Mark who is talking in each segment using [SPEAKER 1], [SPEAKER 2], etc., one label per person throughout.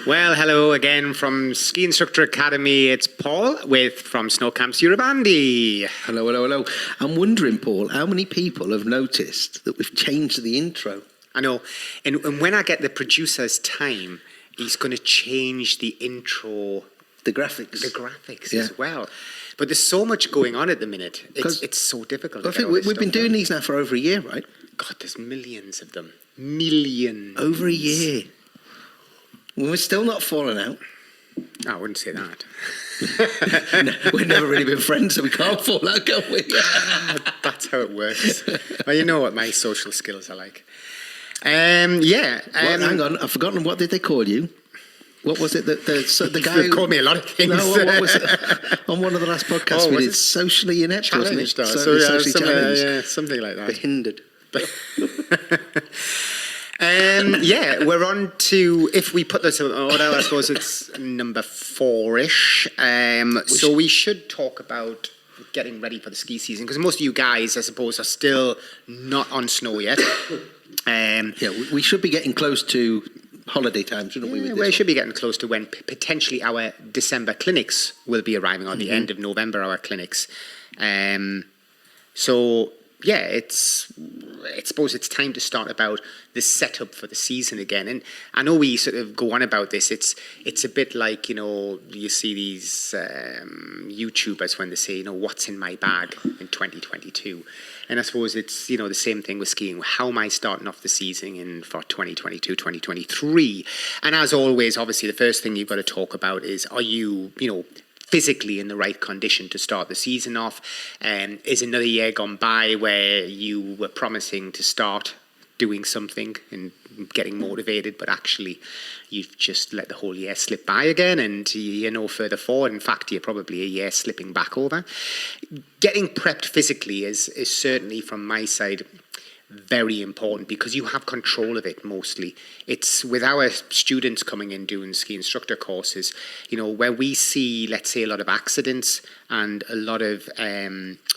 [SPEAKER 1] Well, hello again from Ski Instructor Academy. It's Paul from Snow Camps Eurobandy.
[SPEAKER 2] Hello, hello, hello. I'm wondering, Paul, how many people have noticed that we've changed the intro?
[SPEAKER 1] I know. And when I get the producer's time, he's going to change the intro.
[SPEAKER 2] The graphics.
[SPEAKER 1] As well. But there's so much going on at the minute. It's so difficult.
[SPEAKER 2] I think we've been doing these now for over a year, right?
[SPEAKER 1] God, there's millions of them. Millions.
[SPEAKER 2] Over a year. Well, we're still not falling out.
[SPEAKER 1] I wouldn't say that.
[SPEAKER 2] No, we've never really been friends, so we can't fall out, can we?
[SPEAKER 1] That's how it works. Well, you know what my social skills are like.
[SPEAKER 2] Well, hang on, I've forgotten. What did they call you? What was it that the guy
[SPEAKER 1] who called me a lot of things?
[SPEAKER 2] No, what was it? On one of the last podcasts we did, socially inept,
[SPEAKER 1] challenged,
[SPEAKER 2] wasn't it? Socially challenged.
[SPEAKER 1] Yeah, something like that.
[SPEAKER 2] Hindered.
[SPEAKER 1] We're on to, if we put this in order, I suppose it's number 4-ish. So we should talk about getting ready for the ski season, because most of you guys, I suppose, are still not on snow yet.
[SPEAKER 2] We should be getting close to holiday time, shouldn't we?
[SPEAKER 1] We should be getting close to when potentially our December clinics will be arriving, or the end of November, our clinics. I suppose it's time to start about the setup for the season again. And I know we sort of go on about this. It's a bit like, you see these YouTubers when they say, what's in my bag in 2022. And I suppose it's, the same thing with skiing. How am I starting off the season for 2022, 2023? And as always, obviously, the first thing you've got to talk about is, are you, physically in the right condition to start the season off? Is another year gone by where you were promising to start doing something and getting motivated, but actually you've just let the whole year slip by again, and you're no further forward? In fact, you're probably a year slipping back over. Getting prepped physically is certainly, from my side, very important, because you have control of it mostly. It's with our students coming in doing ski instructor courses, where we see, let's say, a lot of accidents and a lot of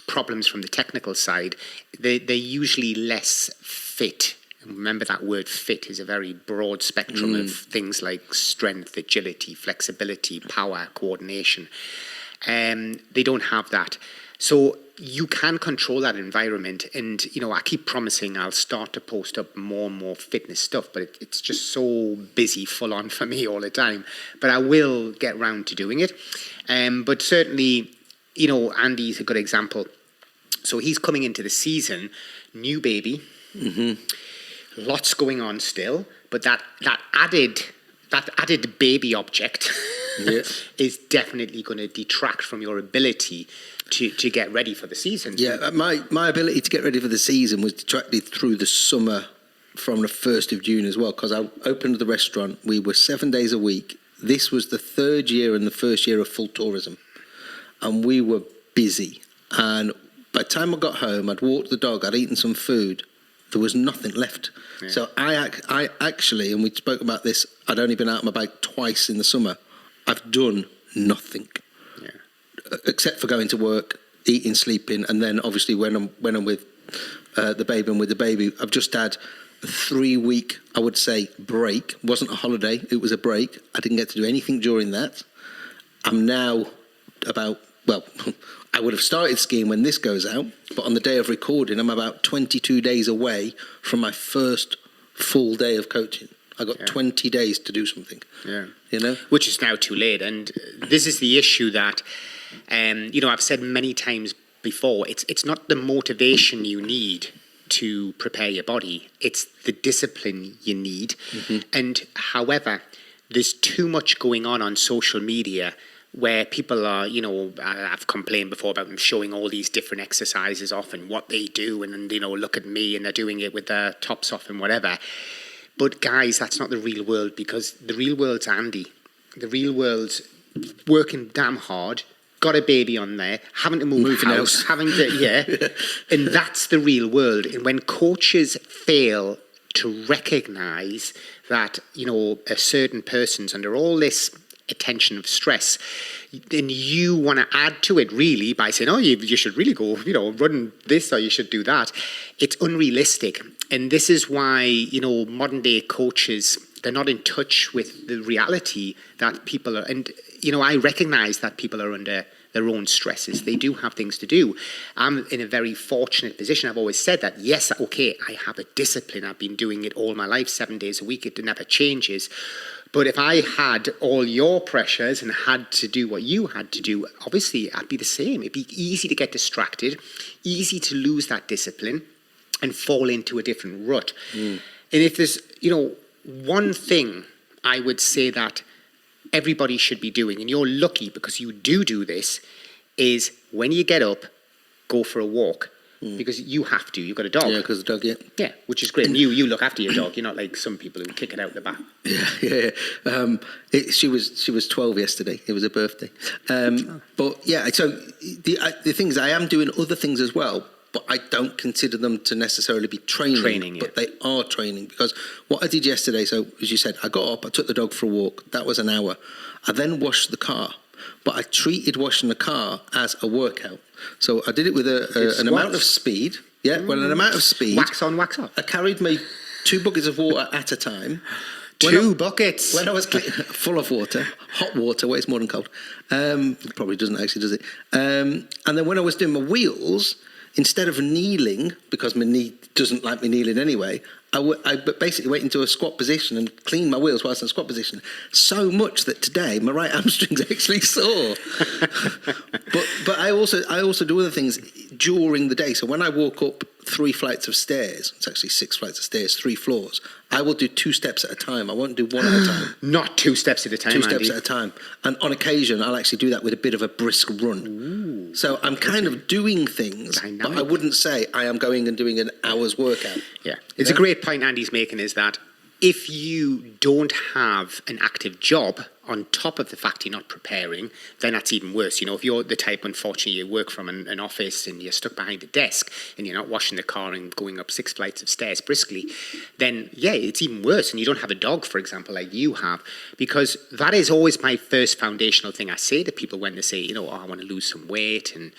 [SPEAKER 1] problems from the technical side, they're usually less fit. And remember, that word fit is a very broad spectrum of things like strength, agility, flexibility, power, coordination. They don't have that. So you can control that environment, and I keep promising I'll start to post up more and more fitness stuff, but it's just so busy, full on for me all the time. But I will get round to doing it. But certainly, Andy's a good example. So he's coming into the season, new baby, lots going on still, but that added baby object is definitely going to detract from your ability to get ready for the season.
[SPEAKER 2] Yeah, my ability to get ready for the season was detracted through the summer from the 1st of June as well, because I opened the restaurant. We were 7 days a week. This was the 3rd year and the 1st year of full tourism, and we were busy. And by the time I got home, I'd walked the dog, I'd eaten some food. There was nothing left. Yeah. So I actually, and we spoke about this, I'd only been out of my bike twice in the summer. I've done nothing. Except for going to work, eating, sleeping, and then obviously when I'm with the baby and with the baby, I've just had a 3-week, I would say, break. It wasn't a holiday, it was a break. I didn't get to do anything during that. I'm now I would have started skiing when this goes out, but on the day of recording, I'm about 22 days away from my first full day of coaching. I got 20 days to do something. Yeah.
[SPEAKER 1] Which is now too late. And this is the issue that, I've said many times before, it's not the motivation you need to prepare your body, it's the discipline you need. And however, there's too much going on social media where people are, I've complained before about them showing all these different exercises off and what they do, and look at me, and they're doing it with their tops off and whatever. But guys, that's not the real world, because the real world's Andy. The real world's working damn hard, got a baby on there, having to move house, having to, and that's the real world. And when coaches fail to recognise that, a certain person's under all this attention of stress, then you want to add to it really by saying, you should really go, run this, or you should do that. It's unrealistic. And this is why, modern day coaches, they're not in touch with the reality that people are. And I recognise that people are under their own stresses. They do have things to do. I'm in a very fortunate position. I've always said that, yes, okay, I have a discipline. I've been doing it all my life, 7 days a week. It never changes. But if I had all your pressures and had to do what you had to do, obviously I'd be the same. It'd be easy to get distracted, easy to lose that discipline and fall into a different rut. And if there's, one thing I would say that everybody should be doing, and you're lucky because you do this, is when you get up, go for a walk. Because you have to. You've got a dog.
[SPEAKER 2] Yeah, because the dog,
[SPEAKER 1] Yeah, which is great. And you look after your dog. You're not like some people who kick it out the back.
[SPEAKER 2] Yeah. She was 12 yesterday. It was her birthday. But yeah, so the things I am doing other things as well, but I don't consider them to necessarily be training. But they are training, because what I did yesterday. So as you said, I got up, I took the dog for a walk. That was an hour. I then washed the car. But I treated washing the car as a workout. So I did it with an amount of speed. Yeah, well, an amount of speed.
[SPEAKER 1] Wax on, wax off.
[SPEAKER 2] I carried my 2 buckets of water at a time.
[SPEAKER 1] Two buckets?
[SPEAKER 2] When I was full of water, hot water, weighs more than cold. Probably doesn't actually, does it? And then when I was doing my wheels, instead of kneeling, because my knee doesn't like me kneeling anyway, I basically went into a squat position and cleaned my wheels whilst in a squat position. So much that today my right hamstring's actually sore. but I also do other things during the day. So when I walk up 3 flights of stairs, it's actually 6 flights of stairs, 3 floors, I will do 2 steps at a time. I won't do 1 at a time.
[SPEAKER 1] Not 2 steps at a time,
[SPEAKER 2] 2 steps at a time. And on occasion, I'll actually do that with a bit of a brisk run.
[SPEAKER 1] Ooh,
[SPEAKER 2] so I'm kind of doing things, but I wouldn't say I am going and doing an hour's workout.
[SPEAKER 1] Yeah. It's a great point Andy's making, is that if you don't have an active job on top of the fact you're not preparing, then that's even worse. If you're the type, unfortunately, you work from an office and you're stuck behind a desk and you're not washing the car and going up 6 flights of stairs briskly, then, yeah, it's even worse. And you don't have a dog, for example, like you have, because that is always my first foundational thing I say to people when they say, I want to lose some weight. And,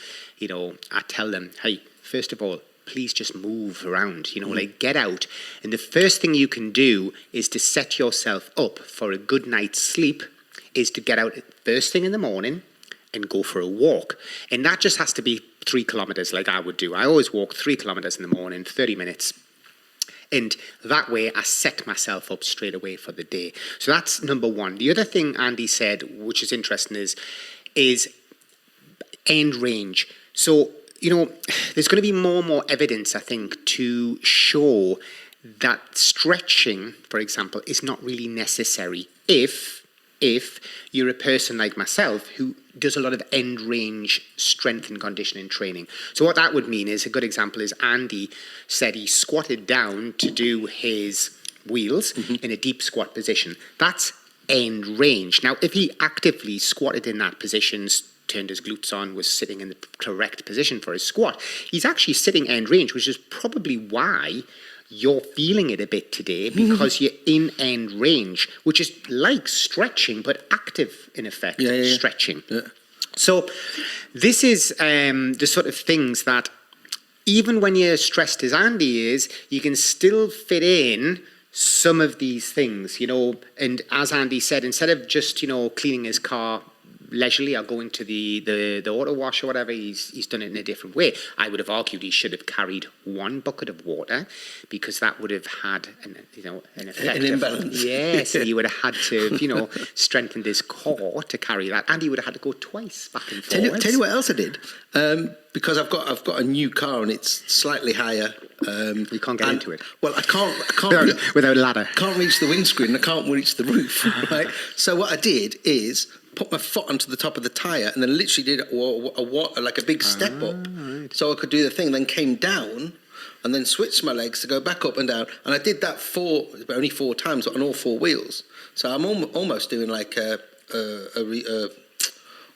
[SPEAKER 1] I tell them, hey, first of all, please just move around, like get out. And the first thing you can do is to set yourself up for a good night's sleep, is to get out first thing in the morning and go for a walk. And that just has to be 3 kilometers like I would do. I always walk 3 kilometers in the morning, 30 minutes. And that way I set myself up straight away for the day. So that's number one. The other thing Andy said, which is interesting, is end range. So, there's going to be more and more evidence, I think, to show that stretching, for example, is not really necessary if you're a person like myself who does a lot of end range strength and conditioning training. So what that would mean is, a good example is Andy said he squatted down to do his wheels in a deep squat position. That's end range. Now, if he actively squatted in that position, turned his glutes on, was sitting in the correct position for his squat, he's actually sitting end range, which is probably why you're feeling it a bit today, because you're in end range, which is like stretching, but active in effect, stretching. Yeah. So this is the sort of things that even when you're stressed as Andy is, you can still fit in some of these things, and as Andy said, instead of just, cleaning his car leisurely or going to the auto wash or whatever, he's done it in a different way. I would have argued he should have carried 1 bucket of water, because that would have had an effect. An
[SPEAKER 2] imbalance.
[SPEAKER 1] Yes, he would have had to, strengthen his core to carry that, and he would have had to go twice back and forwards.
[SPEAKER 2] Tell you what else I did, because I've got a new car and it's slightly higher.
[SPEAKER 1] You can't get into it.
[SPEAKER 2] Well, I can't
[SPEAKER 1] without a ladder.
[SPEAKER 2] Can't reach the windscreen. I can't reach the roof. Right. So what I did is put my foot onto the top of the tyre and then literally did like a big step up, right, so I could do the thing. Then came down and then switched my legs to go back up and down. And I did that only 4 times on all 4 wheels. So I'm almost doing like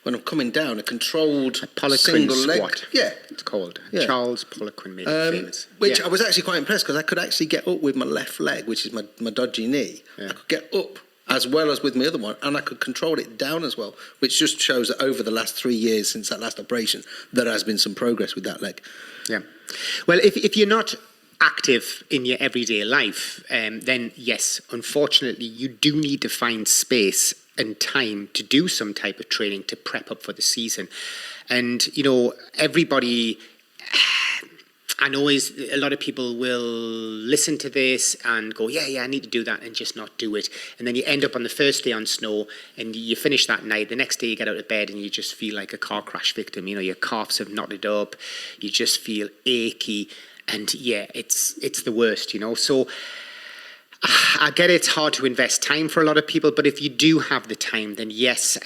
[SPEAKER 2] when I'm coming down, a controlled single leg. Yeah,
[SPEAKER 1] it's called. Yeah. Charles Poliquin made it famous.
[SPEAKER 2] Which I was actually quite impressed, because I could actually get up with my left leg, which is my dodgy knee. Yeah. I could get up as well as with my other one, and I could control it down as well, which just shows that over the last 3 years since that last operation, there has been some progress with that leg.
[SPEAKER 1] Yeah. Well, if you're not active in your everyday life, then yes, unfortunately, you do need to find space and time to do some type of training to prep up for the season. And, everybody, I know a lot of people will listen to this and go, yeah, I need to do that, and just not do it. And then you end up on the first day on snow and you finish that night. The next day you get out of bed and you just feel like a car crash victim. Your calves have knotted up. You just feel achy. And yeah, it's the worst, So I get it's hard to invest time for a lot of people, but if you do have the time, then yes,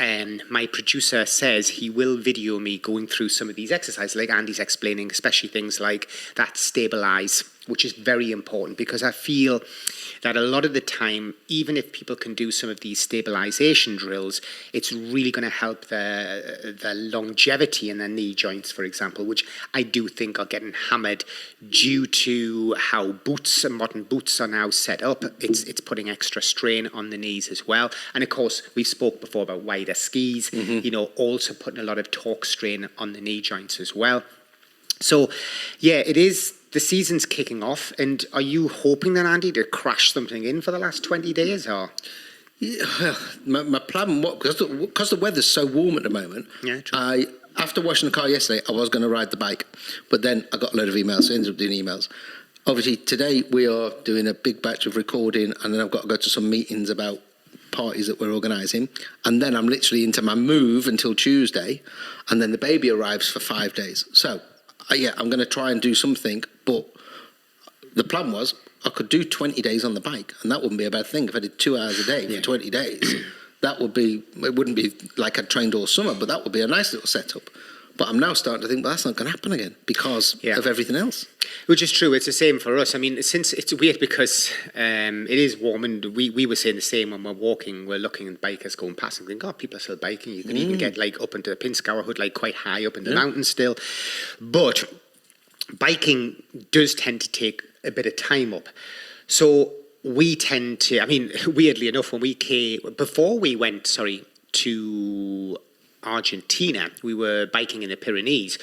[SPEAKER 1] my producer says he will video me going through some of these exercises, like Andy's explaining, especially things like that stabilize, which is very important, because I feel that a lot of the time, even if people can do some of these stabilization drills, it's really going to help the longevity in their knee joints, for example, which I do think are getting hammered due to how modern boots are now set up. It's putting extra strain on the knees as well. And of course, we've spoke before about wider skis, also putting a lot of torque strain on the knee joints as well. So, yeah, it is. The season's kicking off, and are you hoping then, Andy, to crash something in for the last 20 days, or?
[SPEAKER 2] Yeah, my plan, because the weather's so warm at the moment,
[SPEAKER 1] Yeah, true.
[SPEAKER 2] After washing the car yesterday, I was going to ride the bike, but then I got a load of emails, so I ended up doing emails. Obviously, today we are doing a big batch of recording, and then I've got to go to some meetings about parties that we're organising, and then I'm literally into my move until Tuesday, and then the baby arrives for 5 days. So, I'm going to try and do something, but the plan was I could do 20 days on the bike, and that wouldn't be a bad thing. If I did 2 hours a day for 20 days, it wouldn't be like I'd trained all summer, but that would be a nice little setup. But I'm now starting to think, well, that's not going to happen again because of everything else.
[SPEAKER 1] Which is true. It's the same for us. I mean, since it's weird because it is warm, and we were saying the same when we're walking. We're looking at bikers going past and thinking, people are still biking. You can even get up into the Pinzgauer Hood, quite high up in the mountains still. But biking does tend to take a bit of time up. So we tend to, weirdly enough, before we went to Argentina, we were biking in the Pyrenees,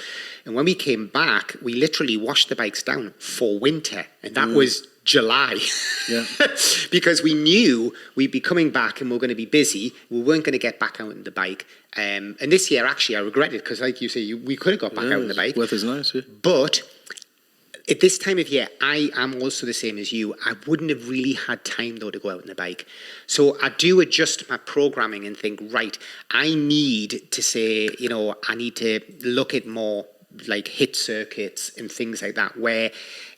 [SPEAKER 1] and when we came back, we literally washed the bikes down for winter, and that was July. Because we knew we'd be coming back and we're going to be busy. We weren't going to get back out on the bike. And this year, actually, I regret it because, like you say, we could have got back out on the bike.
[SPEAKER 2] Weather's nice, yeah.
[SPEAKER 1] But at this time of year, I am also the same as you. I wouldn't have really had time, though, to go out on the bike. So I do adjust my programming and think, right, I need to say, I need to look at more like hit circuits and things like that, where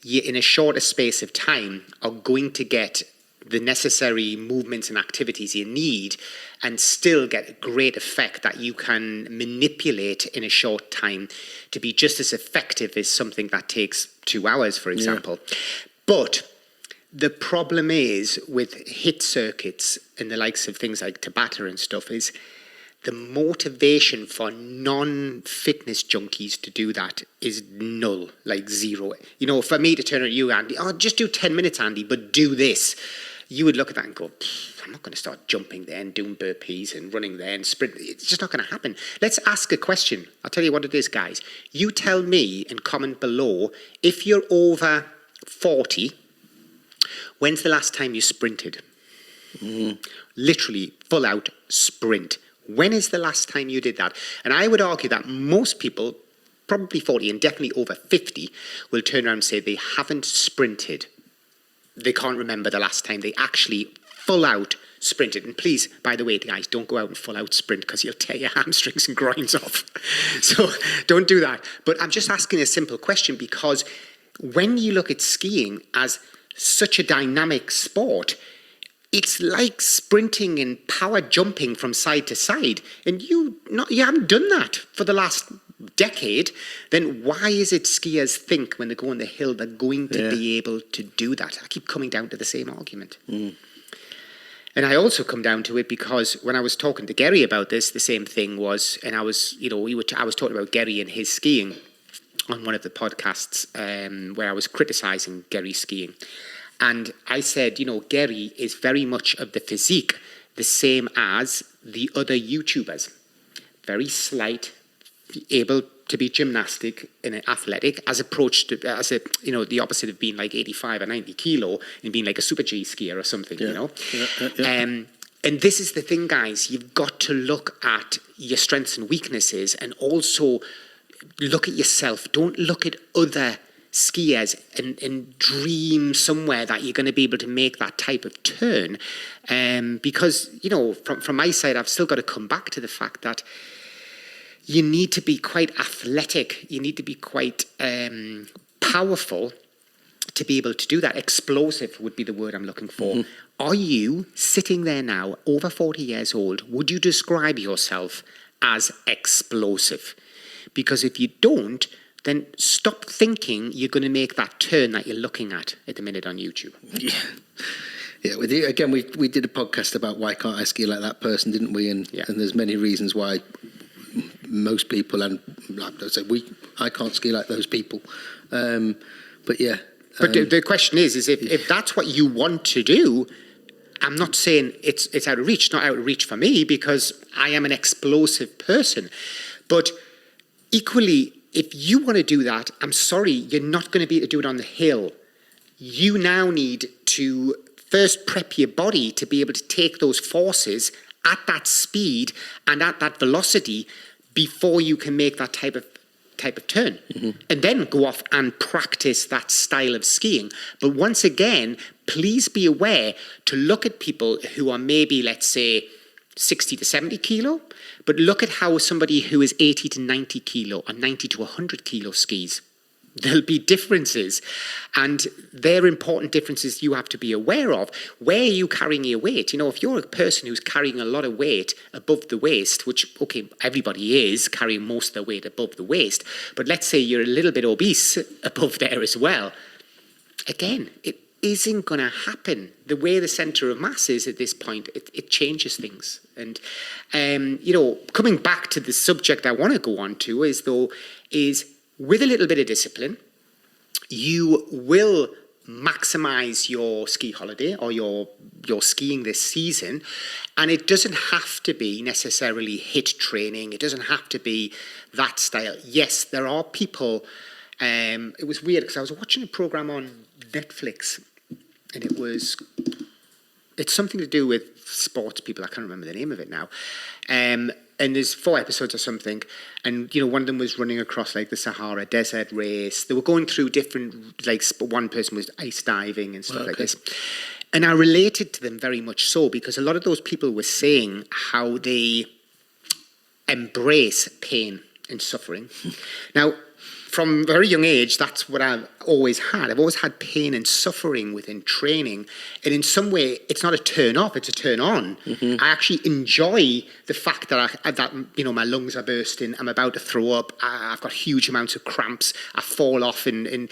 [SPEAKER 1] you, in a shorter space of time, are going to get the necessary movements and activities you need and still get a great effect that you can manipulate in a short time to be just as effective as something that takes 2 hours, for example. But the problem is with hit circuits and the likes of things like Tabata and stuff is the motivation for non-fitness junkies to do that is null, like zero. For me to turn at you, Andy, just do 10 minutes, Andy, but do this. You would look at that and go, I'm not going to start jumping there and doing burpees and running there and sprint. It's just not going to happen. Let's ask a question. I'll tell you what it is, guys. You tell me and comment below, if you're over 40, when's the last time you sprinted? Literally, full out sprint. When is the last time you did that? And I would argue that most people, probably 40 and definitely over 50, will turn around and say they haven't sprinted. They can't remember the last time they actually full out sprinted. And please, by the way, guys, don't go out and full out sprint because you'll tear your hamstrings and groins off. So don't do that. But I'm just asking a simple question because when you look at skiing as such a dynamic sport, it's like sprinting and power jumping from side to side. And you haven't done that for the last decade. Then why is it skiers think when they go on the hill they're going to be able to do that? I keep coming down to the same argument. And I also come down to it because when I was talking to Gary about this, the same thing was, and I was talking about Gary and his skiing on one of the podcasts where I was criticising Gary's skiing. And I said, Gary is very much of the physique, the same as the other YouTubers. Very slight, able to be gymnastic and athletic as approached to, as a, the opposite of being like 85 or 90 kilo and being like a super G skier or something, And this is the thing, guys, you've got to look at your strengths and weaknesses and also look at yourself. Don't look at other skiers and dream somewhere that you're going to be able to make that type of turn. Because, from my side, I've still got to come back to the fact that you need to be quite athletic. You need to be quite powerful to be able to do that. Explosive would be the word I'm looking for. Mm-hmm. Are you sitting there now, over 40 years old, would you describe yourself as explosive? Because if you don't, then stop thinking you're going to make that turn that you're looking at the minute on YouTube.
[SPEAKER 2] Yeah. With you again, we did a podcast about why can't I ski like that person, didn't we? And there's many reasons why most people, and like I said, I can't ski like those people. But yeah.
[SPEAKER 1] But the question is if that's what you want to do, I'm not saying it's out of reach. Not out of reach for me because I am an explosive person. But equally, if you want to do that, I'm sorry, you're not going to be able to do it on the hill. You now need to first prep your body to be able to take those forces at that speed and at that velocity before you can make that type of turn, and then go off and practice that style of skiing. But once again, please be aware to look at people who are maybe, let's say, 60 to 70 kilo, but look at how somebody who is 80 to 90 kilo or 90 to 100 kilo skis. There'll be differences, and they're important differences you have to be aware of. Where are you carrying your weight? If you're a person who's carrying a lot of weight above the waist, which, okay, everybody is carrying most of their weight above the waist, but let's say you're a little bit obese above there as well. Again, it isn't going to happen. The way the centre of mass is at this point, it changes things. And, coming back to the subject I want to go on to is with a little bit of discipline, you will maximize your ski holiday or your skiing this season. And it doesn't have to be necessarily HIIT training. It doesn't have to be that style. Yes, there are people. It was weird because I was watching a program on Netflix, and it's something to do with sports people. I can't remember the name of it now. And there's 4 episodes or something, and one of them was running across like the Sahara Desert race. They were going through different, like one person was ice diving and stuff like this. And I related to them very much so, because a lot of those people were saying how they embrace pain and suffering. Now, from a very young age, that's what I've always had. I've always had pain and suffering within training. And in some way, it's not a turn off, it's a turn on. Mm-hmm. I actually enjoy the fact that my lungs are bursting, I'm about to throw up, I've got huge amounts of cramps, I fall off, and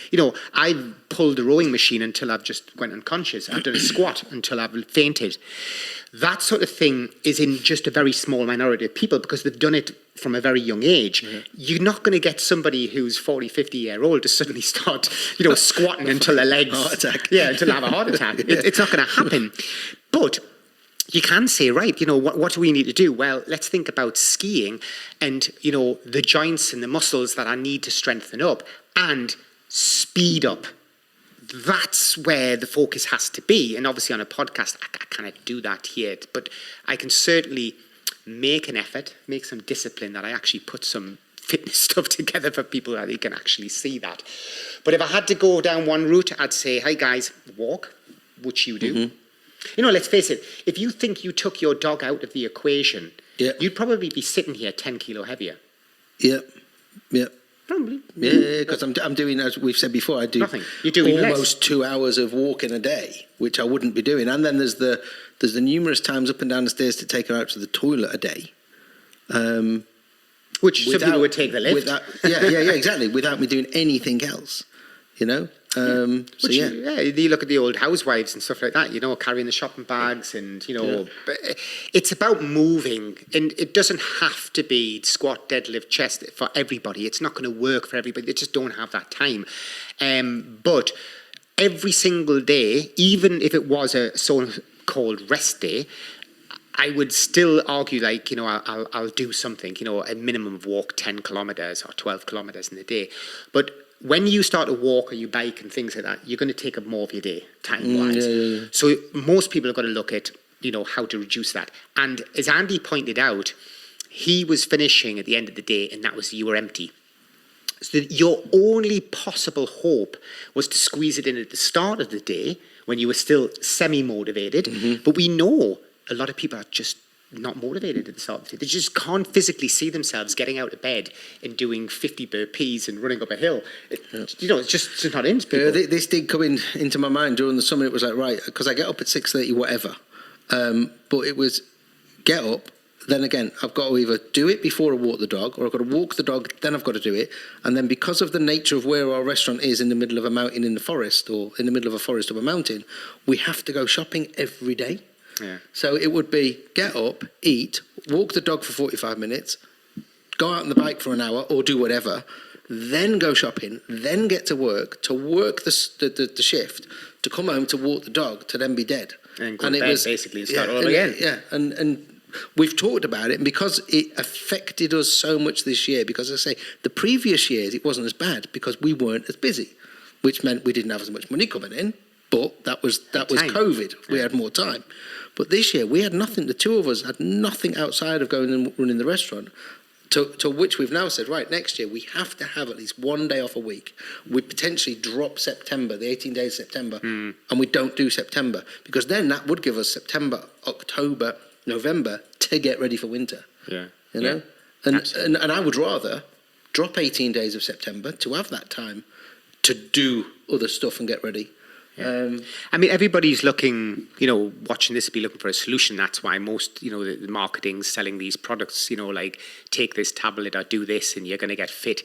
[SPEAKER 1] I've pulled a rowing machine until I've just went unconscious. I've done a squat until I've fainted. That sort of thing is in just a very small minority of people because they've done it from a very young age. Mm-hmm. You're not going to get somebody who's 40, 50-year-old to suddenly start, squatting until their legs...
[SPEAKER 2] Heart attack.
[SPEAKER 1] Yeah, until they have a heart attack. It's not going to happen. But you can say, right, what do we need to do? Well, let's think about skiing and, the joints and the muscles that I need to strengthen up and speed up. That's where the focus has to be. And obviously on a podcast, I cannot do that yet, but I can certainly make an effort, make some discipline that I actually put some fitness stuff together for people that they can actually see that. But if I had to go down one route, I'd say, hey guys, walk, which you do. Mm-hmm. Let's face it, if you think you took your dog out of the equation, you'd probably be sitting here 10 kilo heavier.
[SPEAKER 2] Yep.
[SPEAKER 1] Probably.
[SPEAKER 2] Yeah, because I'm doing, as we've said before, I do
[SPEAKER 1] nothing. You're doing
[SPEAKER 2] almost
[SPEAKER 1] less.
[SPEAKER 2] 2 hours of walking a day, which I wouldn't be doing. And then there's the numerous times up and down the stairs to take her out to the toilet a day.
[SPEAKER 1] Which some people would take the lift.
[SPEAKER 2] Exactly. Without me doing anything else, you look at the old housewives and stuff like that, carrying the shopping bags and, but it's about moving, and it doesn't have to be squat, deadlift, chest for everybody. It's not going to work for everybody. They just don't have that time. But every single day, even if it was a so-called rest day,
[SPEAKER 1] I would still argue, like, I'll do something, a minimum of walk 10 kilometers or 12 kilometers in a day. But when you start to walk or you bike and things like that, you're going to take up more of your day, time-wise.
[SPEAKER 2] Yeah.
[SPEAKER 1] So most people have got to look at, how to reduce that. And as Andy pointed out, he was finishing at the end of the day, and that was you were empty. So your only possible hope was to squeeze it in at the start of the day when you were still semi-motivated. Mm-hmm. But we know a lot of people are just not motivated at the start of the day. They just can't physically see themselves getting out of bed and doing 50 burpees and running up a hill. It's just not in people.
[SPEAKER 2] This did come into my mind during the summer. It was like, right, because I get up at 6:30, whatever. But it was get up. Then again, I've got to either do it before I walk the dog, or I've got to walk the dog, then I've got to do it. And then because of the nature of where our restaurant is in the middle of a mountain in the forest, or in the middle of a forest of a mountain, we have to go shopping every day.
[SPEAKER 1] Yeah.
[SPEAKER 2] So it would be get up, eat, walk the dog for 45 minutes, go out on the bike for an hour or do whatever, then go shopping, then get to work the shift, to come home to walk the dog, to then be dead.
[SPEAKER 1] And go to bed, basically, and start all over again.
[SPEAKER 2] Yeah, and we've talked about it, and because it affected us so much this year, because I say the previous years it wasn't as bad because we weren't as busy, which meant we didn't have as much money coming in, but that was COVID. We had more time. But this year we had nothing. The two of us had nothing outside of going and running the restaurant. To which we've now said, right, next year we have to have at least one day off a week. We potentially drop September, the 18 days of September, and we don't do September, because then that would give us September, October, November to get ready for winter.
[SPEAKER 1] Yeah.
[SPEAKER 2] And I would rather drop 18 days of September to have that time to do other stuff and get ready.
[SPEAKER 1] Yeah. I mean, everybody's looking, watching this, be looking for a solution. That's why most, the marketing's selling these products, like take this tablet or do this and you're going to get fit.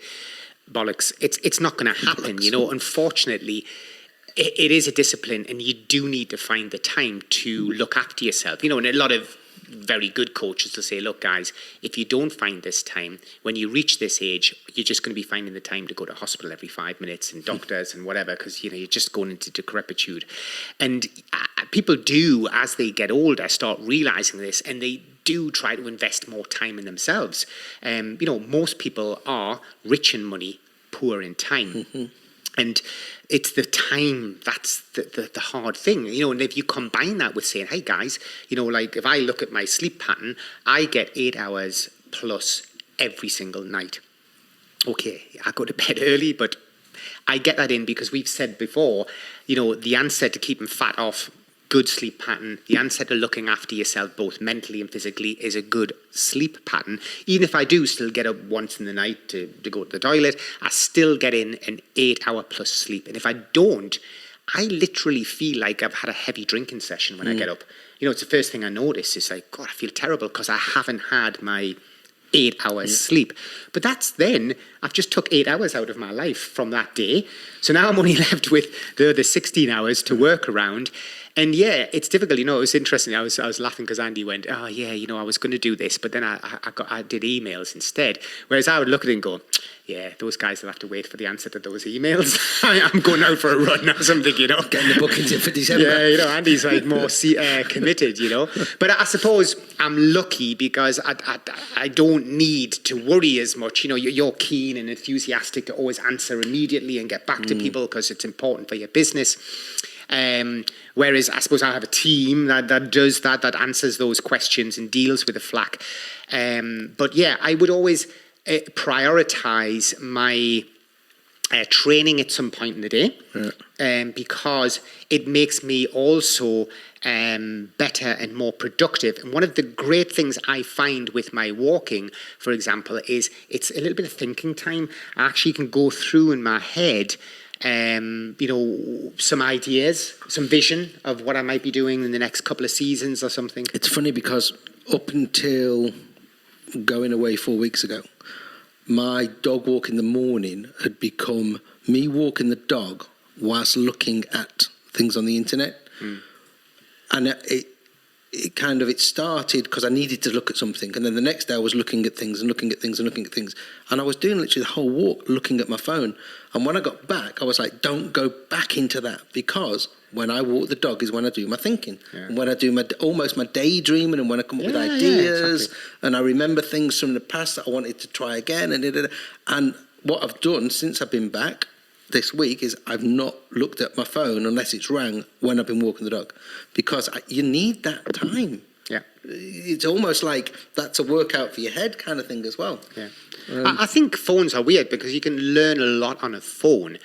[SPEAKER 1] Bollocks. It's not going to happen, Unfortunately, it is a discipline, and you do need to find the time to look after yourself. And a lot of very good coaches will say, look, guys, if you don't find this time, when you reach this age, you're just going to be finding the time to go to hospital every 5 minutes and doctors and whatever, because, you're just going into decrepitude. And people do, as they get older, start realizing this, and they do try to invest more time in themselves. Most people are rich in money, poor in time. Mm-hmm. And it's the time that's the hard thing, and if you combine that with saying, hey guys, like if I look at my sleep pattern, I get 8 hours plus every single night. Okay, I go to bed early, but I get that in because we've said before, the answer to keeping fat off, good sleep pattern, the answer to looking after yourself both mentally and physically is a good sleep pattern. Even if I do still get up once in the night to go to the toilet, I still get in an 8-hour plus sleep. And if I don't, I literally feel like I've had a heavy drinking session when I get up. It's the first thing I notice. It's like, God, I feel terrible because I haven't had my 8 hours sleep. But that's then, I've just took 8 hours out of my life from that day. So now I'm only left with the other 16 hours to work around. And yeah, it's difficult. It was interesting. I was laughing because Andy went, oh yeah, I was going to do this, but then I did emails instead. Whereas I would look at it and go, yeah, those guys will have to wait for the answer to those emails. I'm going out for a run or something,
[SPEAKER 2] Getting the bookings in for December.
[SPEAKER 1] Yeah, Andy's like more committed, But I suppose I'm lucky because I don't need to worry as much. You're keen and enthusiastic to always answer immediately and get back to people because it's important for your business. Whereas I suppose I have a team that does that answers those questions and deals with the flack. But yeah, I would always prioritize my training at some point in the day, because it makes me also better and more productive. And one of the great things I find with my walking, for example, is it's a little bit of thinking time. I actually can go through in my head some ideas, some vision of what I might be doing in the next couple of seasons or something.
[SPEAKER 2] It's funny because up until going away 4 weeks ago, my dog walk in the morning had become me walking the dog whilst looking at things on the internet. And it started because I needed to look at something, and then the next day I was looking at things and looking at things and looking at things, and I was doing literally the whole walk looking at my phone. And when I got back, I was like, don't go back into that, because when I walk the dog is when I do my thinking, and when I do almost my daydreaming, and when I come up with ideas,
[SPEAKER 1] exactly.
[SPEAKER 2] and I remember things from the past that I wanted to try again, and what I've done since I've been back this week is I've not looked at my phone unless it's rang when I've been walking the dog, because you need that time.
[SPEAKER 1] Yeah.
[SPEAKER 2] It's almost like that's a workout for your head kind of thing as well.
[SPEAKER 1] Yeah. I think phones are weird because you can learn a lot on a phone,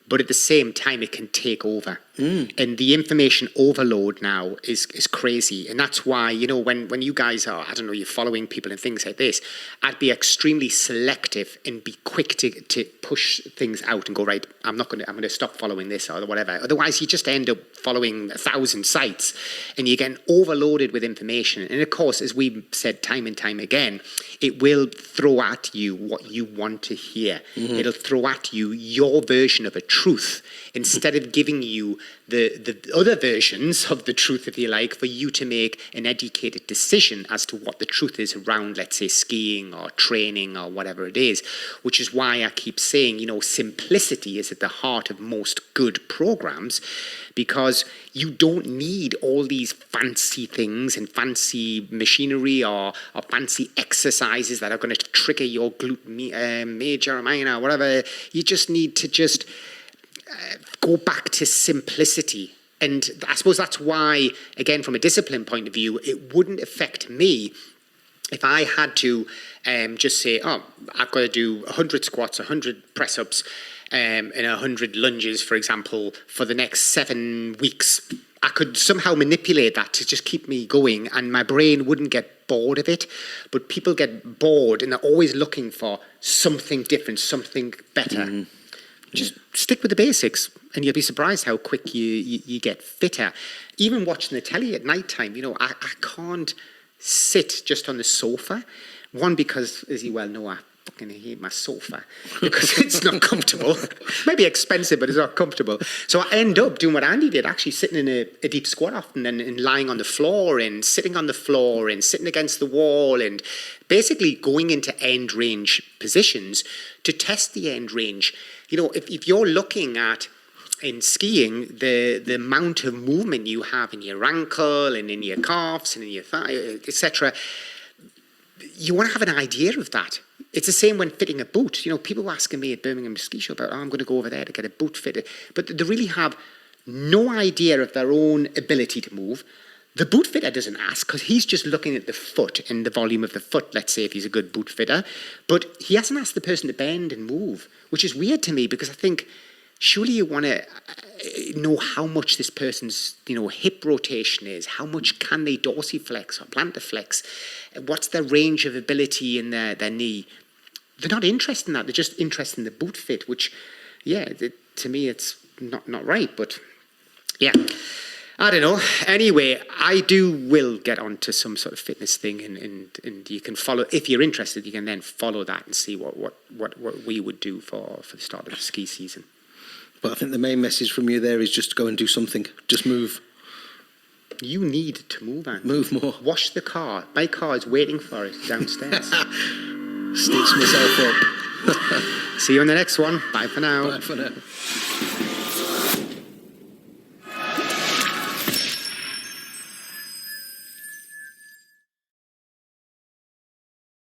[SPEAKER 1] but at the same time it can take over. And the information overload now is crazy. And that's why, when you guys are, I don't know, you're following people and things like this, I'd be extremely selective and be quick to push things out and go, right, I'm going to stop following this or whatever. Otherwise, you just end up following 1,000 sites and you're getting overloaded with information. And of course, as we've said time and time again, it will throw at you what you want to hear. It'll throw at you your version of a truth instead of giving you the other versions of the truth, if you like, for you to make an educated decision as to what the truth is around, let's say, skiing or training or whatever it is, which is why I keep saying, simplicity is at the heart of most good programs, because you don't need all these fancy things and fancy machinery or fancy exercises that are going to trigger your glute major or minor, whatever. You just need to go back to simplicity. And I suppose that's why, again, from a discipline point of view, it wouldn't affect me if I had to just say, I've got to do 100 squats, 100 press-ups, and 100 lunges, for example, for the next 7 weeks. I could somehow manipulate that to just keep me going, and my brain wouldn't get bored of it. But people get bored, and they're always looking for something different, something better. Just stick with the basics, and you'll be surprised how quick you get fitter. Even watching the telly at night time, I can't sit just on the sofa. One, because, as you well know, I fucking hate my sofa because it's not comfortable. Maybe expensive, but it's not comfortable. So I end up doing what Andy did, actually sitting in a deep squat often and lying on the floor and sitting on the floor and sitting against the wall and basically going into end range positions to test the end range. If you're looking at, in skiing, the amount of movement you have in your ankle and in your calves and in your thigh, etc., you want to have an idea of that. It's the same when fitting a boot. People were asking me at Birmingham Ski Show about, I'm going to go over there to get a boot fitted. But they really have no idea of their own ability to move. The boot fitter doesn't ask because he's just looking at the foot and the volume of the foot, let's say, if he's a good boot fitter. But he hasn't asked the person to bend and move, which is weird to me because I think surely you want to know how much this person's, hip rotation is, how much can they dorsiflex or plantar flex, what's their range of ability in their knee. They're not interested in that. They're just interested in the boot fit, which, to me, it's not right. But, yeah, I don't know. Anyway, I will get onto some sort of fitness thing, and you can follow, if you're interested, you can then follow that and see what we would do for the start of the ski season.
[SPEAKER 2] But I think the main message from you there is just go and do something. Just move.
[SPEAKER 1] You need to move, Andy.
[SPEAKER 2] Move more.
[SPEAKER 1] Wash the car. My car is waiting for it downstairs.
[SPEAKER 2] Stitch myself up.
[SPEAKER 1] See you on the next one. Bye for now.
[SPEAKER 2] Bye for now.